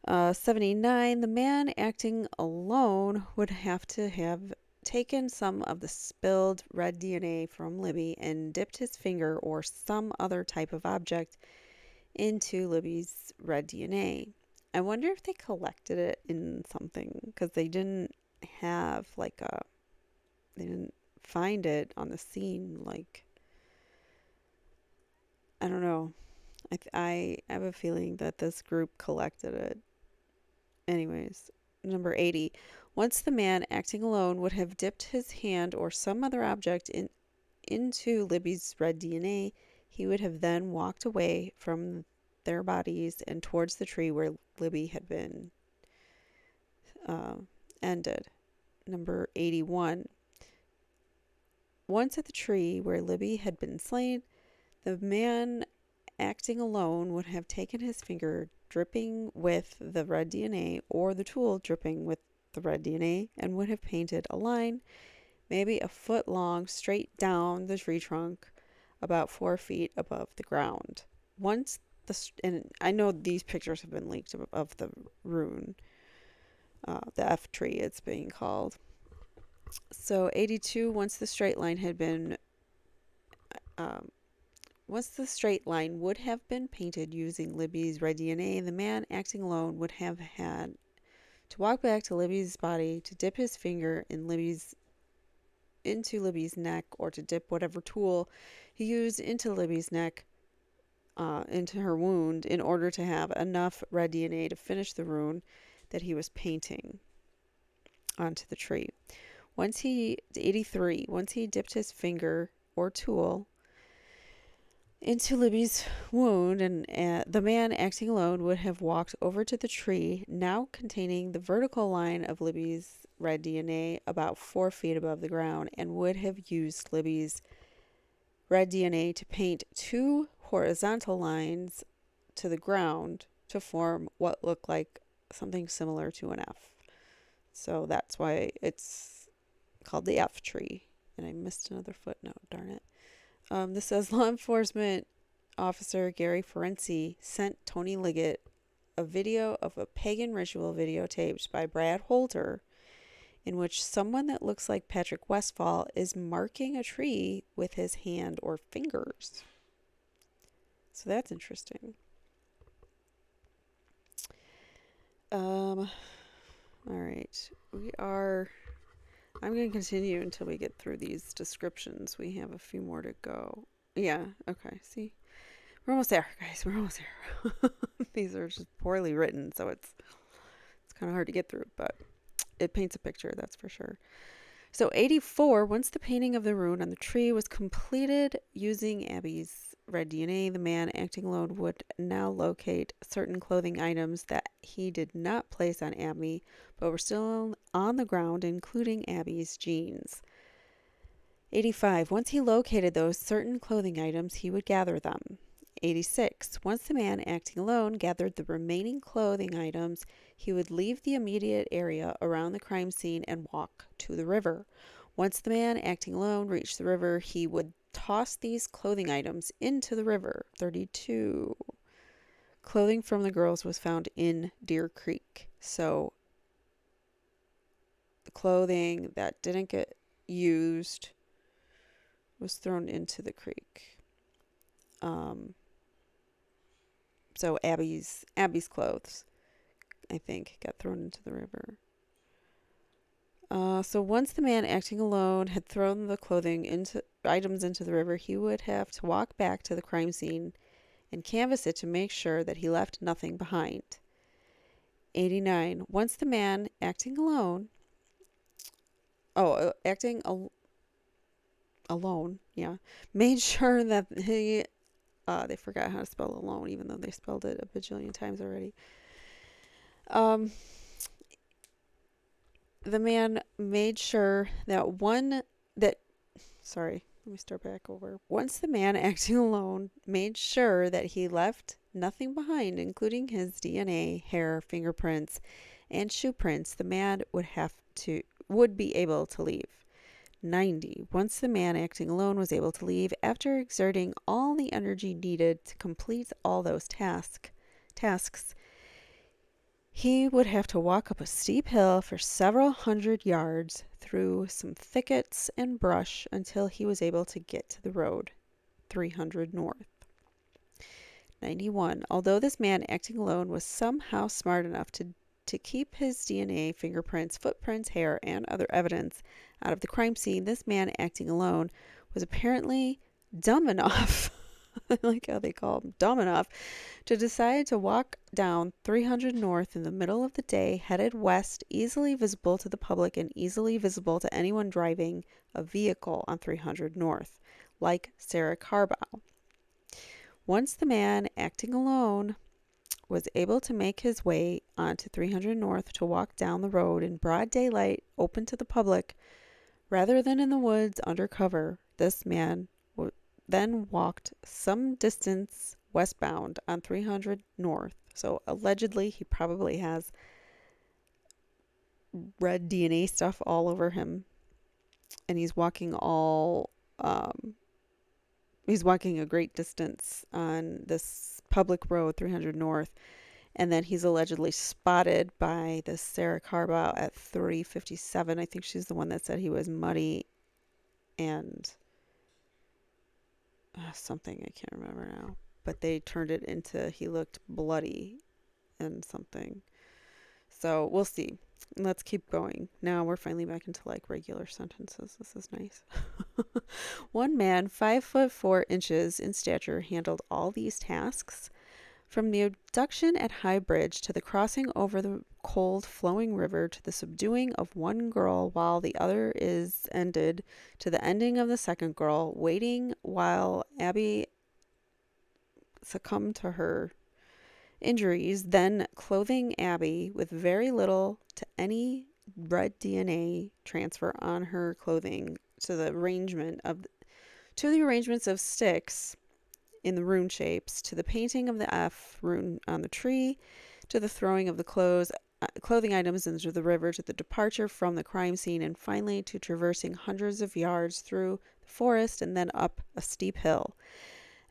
79. The man acting alone would have to have taken some of the spilled red DNA from Libby and dipped his finger or some other type of object into Libby's red DNA. I wonder if they collected it in something, because they didn't have they didn't find it on the scene. Like, I don't know. I have a feeling that this group collected it. Anyways, number 80. Once the man acting alone would have dipped his hand or some other object into Libby's red DNA, he would have then walked away from their bodies and towards the tree where Libby had been ended. Number 81. Once at the tree where Libby had been slain, the man acting alone would have taken his finger dripping with the red DNA or the tool dripping with the red DNA and would have painted a line, maybe a foot long, straight down the tree trunk, about 4 feet above the ground. And I know these pictures have been leaked of the rune, the F tree it's being called. So 82, once the straight line would have been painted using Libby's red DNA, the man acting alone would have had to walk back to Libby's body to dip his finger into Libby's neck, or to dip whatever tool he used into Libby's neck, into her wound, in order to have enough red DNA to finish the rune that he was painting onto the tree. 83, once he dipped his finger or tool into Libby's wound, and the man acting alone would have walked over to the tree, now containing the vertical line of Libby's red DNA, about 4 feet above the ground, and would have used Libby's red DNA to paint 2 horizontal lines to the ground to form what looked like something similar to an F. So that's why it's called the F tree. And I missed another footnote, darn it. This says law enforcement officer Gary Ferenczi sent Tony Liggett a video of a pagan ritual videotaped by Brad Holter, in which someone that looks like Patrick Westfall is marking a tree with his hand or fingers. So that's interesting. All right. I'm going to continue until we get through these descriptions. We have a few more to go. Yeah, okay. See? We're almost there, guys. We're almost there. These are just poorly written, so it's kind of hard to get through, but it paints a picture, that's for sure. So 84, once the painting of the rune on the tree was completed using Abby's red DNA, the man acting alone would now locate certain clothing items that he did not place on Abby, but were still on the ground, including Abby's jeans. 85. Once he located those certain clothing items, he would gather them. 86. Once the man acting alone gathered the remaining clothing items, he would leave the immediate area around the crime scene and walk to the river. Once the man acting alone reached the river, he would toss these clothing items into the river. 32. Clothing from the girls was found in Deer Creek. So the clothing that didn't get used was thrown into the creek. So Abby's clothes, I think, got thrown into the river. So once the man acting alone had thrown the items into the river, he would have to walk back to the crime scene and canvass it to make sure that he left nothing behind. 89. Once the man acting alone, alone, yeah, made sure that they forgot how to spell alone, even though they spelled it a bajillion times already. The man made sure sorry, let me start back over. Once the man acting alone made sure that he left nothing behind, including his DNA, hair, fingerprints, and shoe prints, the man would be able to leave. 90. Once the man acting alone was able to leave after exerting all the energy needed to complete all those tasks, he would have to walk up a steep hill for several hundred yards through some thickets and brush until he was able to get to the road 300 north. 91. Although this man acting alone was somehow smart enough to keep his DNA, fingerprints, footprints, hair, and other evidence out of the crime scene, this man acting alone was apparently dumb enough, I like how they call him dumb enough, to decide to walk down 300 north in the middle of the day, headed west, easily visible to the public and easily visible to anyone driving a vehicle on 300 north, like Sarah Carbow. Once the man acting alone was able to make his way onto 300 north to walk down the road in broad daylight, open to the public, rather than in the woods under cover, this man then walked some distance westbound on 300 north. So allegedly, he probably has red DNA stuff all over him, and he's walking a great distance on this public road, 300 north, and then he's allegedly spotted by this Sarah Carbow at 3:57. I think she's the one that said he was muddy and something, I can't remember now, but they turned it into he looked bloody and something. So we'll see. Let's keep going. Now we're finally back into like regular sentences. This is nice. One man, 5'4" in stature, handled all these tasks. From the abduction at High Bridge to the crossing over the cold flowing river to the subduing of one girl while the other is ended to the ending of the second girl, waiting while Abby succumbed to her injuries, then clothing Abby with very little to any red DNA transfer on her clothing to the arrangements of sticks in the rune shapes, to the painting of the F rune on the tree, to the throwing of the clothing items into the river, to the departure from the crime scene, and finally to traversing hundreds of yards through the forest and then up a steep hill,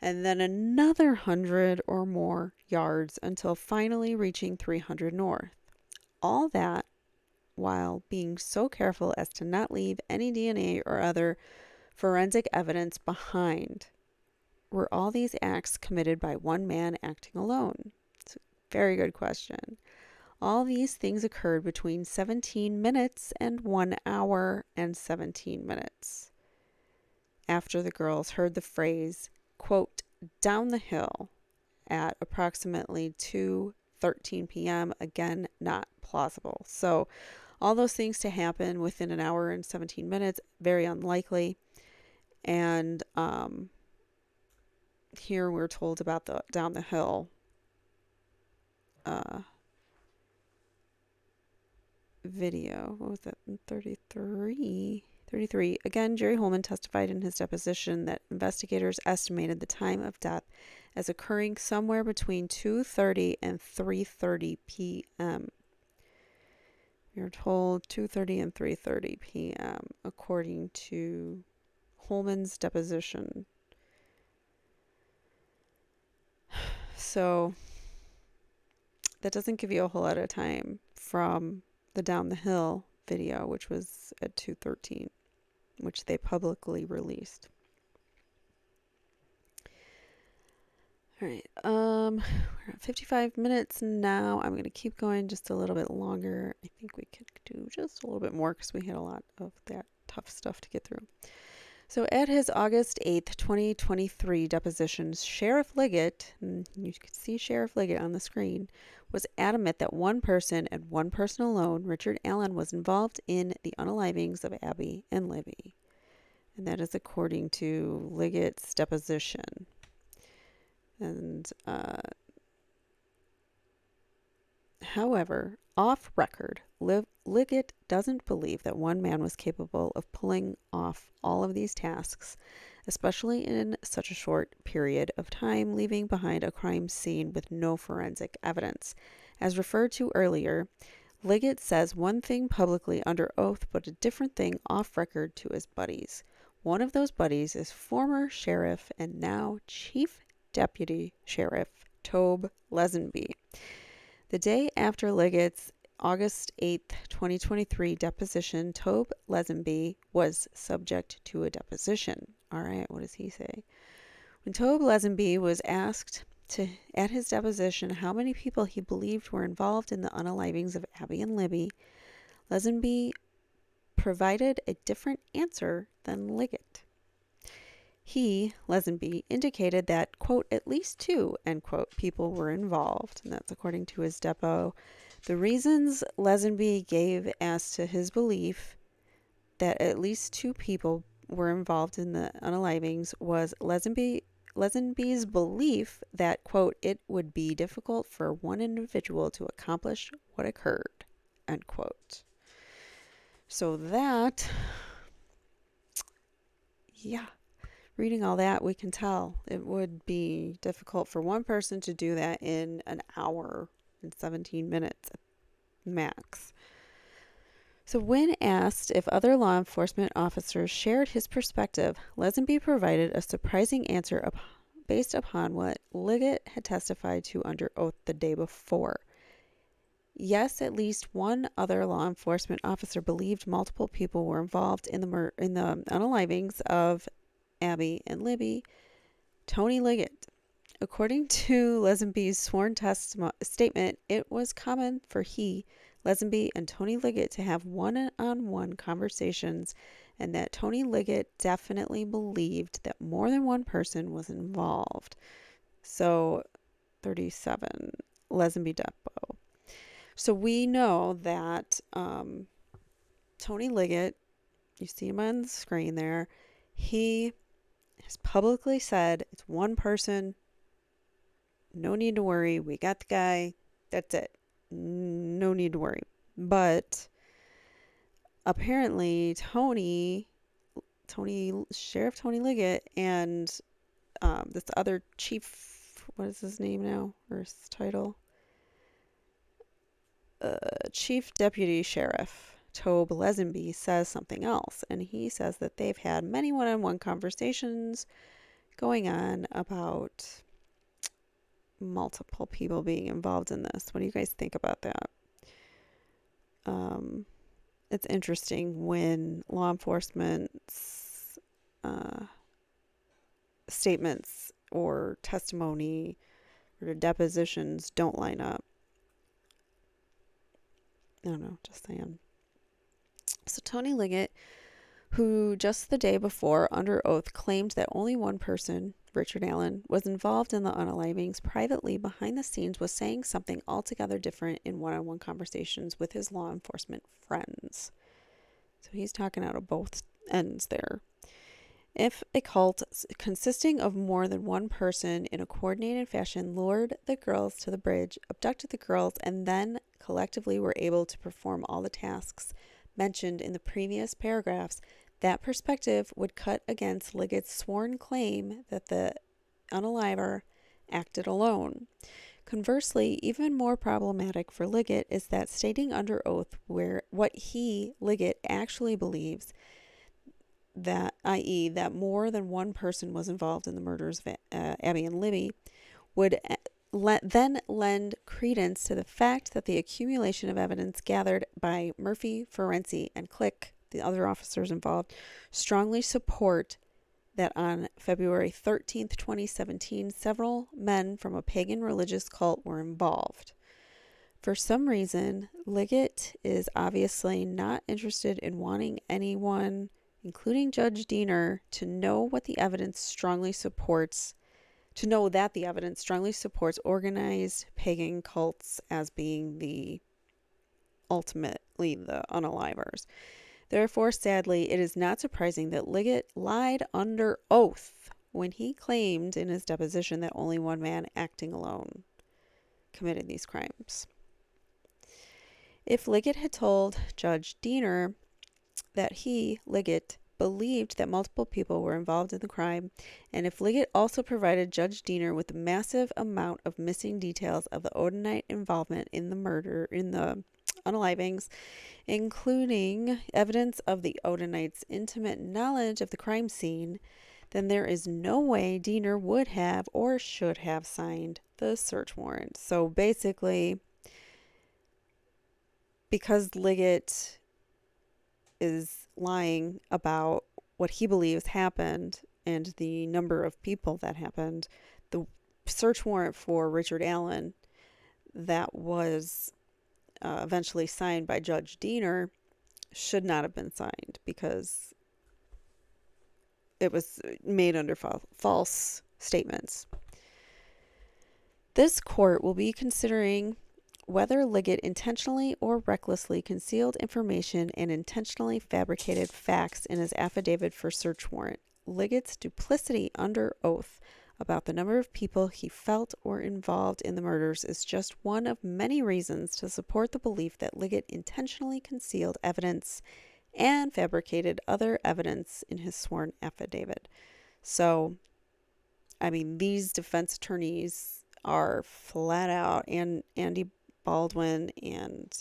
and then another 100 or more yards until finally reaching 300 north. All that while being so careful as to not leave any DNA or other forensic evidence behind. Were all these acts committed by one man acting alone? It's a very good question. All these things occurred between 17 minutes and 1 hour and 17 minutes after the girls heard the phrase, quote, down the hill at approximately 2:13 p.m. Again, not plausible. So all those things to happen within an hour and 17 minutes, very unlikely. And here we're told about the down the hill video. What was that? 33 33. Again, Jerry Holman testified in his deposition that investigators estimated the time of death as occurring somewhere between 2:30 and 3:30 p.m. We are told 2:30 and 3:30 p.m. according to Holman's deposition. So that doesn't give you a whole lot of time from the Down the Hill video, which was at 2:13, which they publicly released. All right, we're at 55 minutes now. I'm going to keep going just a little bit longer. I think we could do just a little bit more because we had a lot of that tough stuff to get through. So at his August 8th, 2023 depositions, Sheriff Liggett, and you can see Sheriff Liggett on the screen, was adamant that one person and one person alone, Richard Allen, was involved in the unalivings of Abby and Libby. And that is according to Liggett's deposition. And, however, off record, Liggett doesn't believe that one man was capable of pulling off all of these tasks, especially in such a short period of time, leaving behind a crime scene with no forensic evidence. As referred to earlier, Liggett says one thing publicly under oath, but a different thing off record to his buddies. One of those buddies is former sheriff and now Chief Deputy Sheriff Tobe Lesenby. The day after Liggett's August 8th, 2023 deposition, Tobe Lesenby was subject to a deposition. All right, what does he say? When Tobe Lesenby was asked at his deposition how many people he believed were involved in the unalivings of Abby and Libby, Lesenby provided a different answer than Liggett. He, Lesenby, indicated that, quote, at least two, end quote, people were involved. And that's according to his depo. The reasons Lesenby gave as to his belief that at least two people were involved in the unalivings was Lesenby's belief that, quote, it would be difficult for one individual to accomplish what occurred, end quote. So that, yeah. Reading all that, we can tell it would be difficult for one person to do that in an hour and 17 minutes max. So when asked if other law enforcement officers shared his perspective, Lesenby provided a surprising answer based upon what Liggett had testified to under oath the day before. Yes, at least one other law enforcement officer believed multiple people were involved in the unalivings of Abby and Libby, Tony Liggett. According to Lesenby's sworn statement, it was common for he, Lesenby, and Tony Liggett to have one-on-one conversations, and that Tony Liggett definitely believed that more than one person was involved. So, 37, Lesenby Depo. So we know that Tony Liggett, you see him on the screen there, he has publicly said it's one person, no need to worry, we got the guy, that's it, no need to worry. But apparently Sheriff Tony Liggett and this other chief, what is his name now, or his title? Chief Deputy Sheriff Tobe Lesenby says something else, and he says that they've had many one-on-one conversations going on about multiple people being involved in this. What do you guys think about that? It's interesting when law enforcement's statements or testimony or depositions don't line up. I don't know, just saying. So Tony Liggett, who just the day before under oath claimed that only one person, Richard Allen, was involved in the unalivings, privately behind the scenes was saying something altogether different in one-on-one conversations with his law enforcement friends. So he's talking out of both ends there. If a cult consisting of more than one person in a coordinated fashion lured the girls to the bridge, abducted the girls, and then collectively were able to perform all the tasks mentioned in the previous paragraphs, That perspective would cut against Liggett's sworn claim that the unaliver acted alone. Conversely, even more problematic for Liggett is that stating under oath what he, Liggett, actually believes, that, i.e., that more than one person was involved in the murders of Abby and Libby, would then lend credence to the fact that the accumulation of evidence gathered by Murphy, Ferenczi, and Click, the other officers involved, strongly support that on February 13th, 2017, several men from a pagan religious cult were involved. For some reason, Liggett is obviously not interested in wanting anyone, including Judge Diener, to know that the evidence strongly supports organized pagan cults as being ultimately the unalivers. Therefore, sadly, it is not surprising that Liggett lied under oath when he claimed in his deposition that only one man acting alone committed these crimes. If Liggett had told Judge Diener that he, Liggett, believed that multiple people were involved in the crime, and if Liggett also provided Judge Diener with a massive amount of missing details of the Odinite involvement in the murder, in the unalivings, including evidence of the Odinites' intimate knowledge of the crime scene, then there is no way Diener would have or should have signed the search warrant. So basically, because Liggett is lying about what he believes happened and the number of people that happened, the search warrant for Richard Allen that was eventually signed by Judge Diener should not have been signed because it was made under false statements. This court will be considering whether Liggett intentionally or recklessly concealed information and intentionally fabricated facts in his affidavit for search warrant. Liggett's duplicity under oath about the number of people he felt were involved in the murders is just one of many reasons to support the belief that Liggett intentionally concealed evidence and fabricated other evidence in his sworn affidavit. So, I mean, these defense attorneys are flat out, and Andy Baldwin and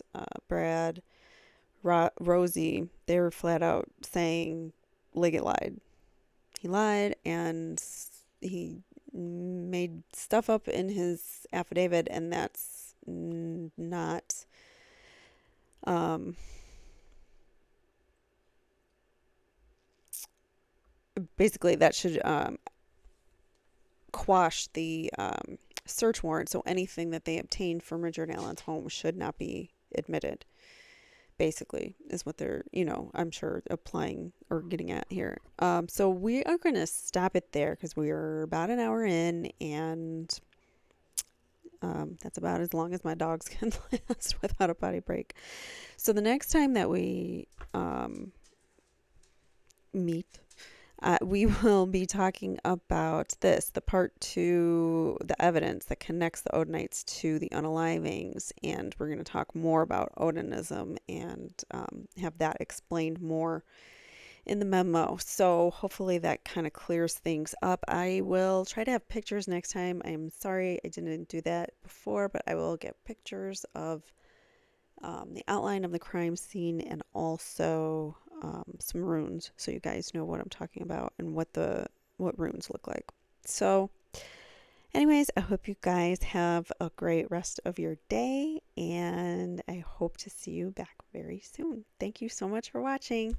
Brad Rosie, they're flat out saying Liggett lied. He lied, and he made stuff up in his affidavit, and that's not basically that should quash the search warrant. So anything that they obtained from Richard Allen's home should not be admitted, basically, is what they're, I'm sure applying or getting at here. So we are going to stop it there because we are about an hour in, and that's about as long as my dogs can last without a potty break. So the next time that we meet, we will be talking about the part 2, the evidence that connects the Odinites to the Unalivings, and we're going to talk more about Odinism and have that explained more in the memo. So hopefully that kind of clears things up. I will try to have pictures next time. I'm sorry I didn't do that before, but I will get pictures of the outline of the crime scene and also some runes, so you guys know what I'm talking about and what runes look like. So anyways, I hope you guys have a great rest of your day, and I hope to see you back very soon. Thank you so much for watching.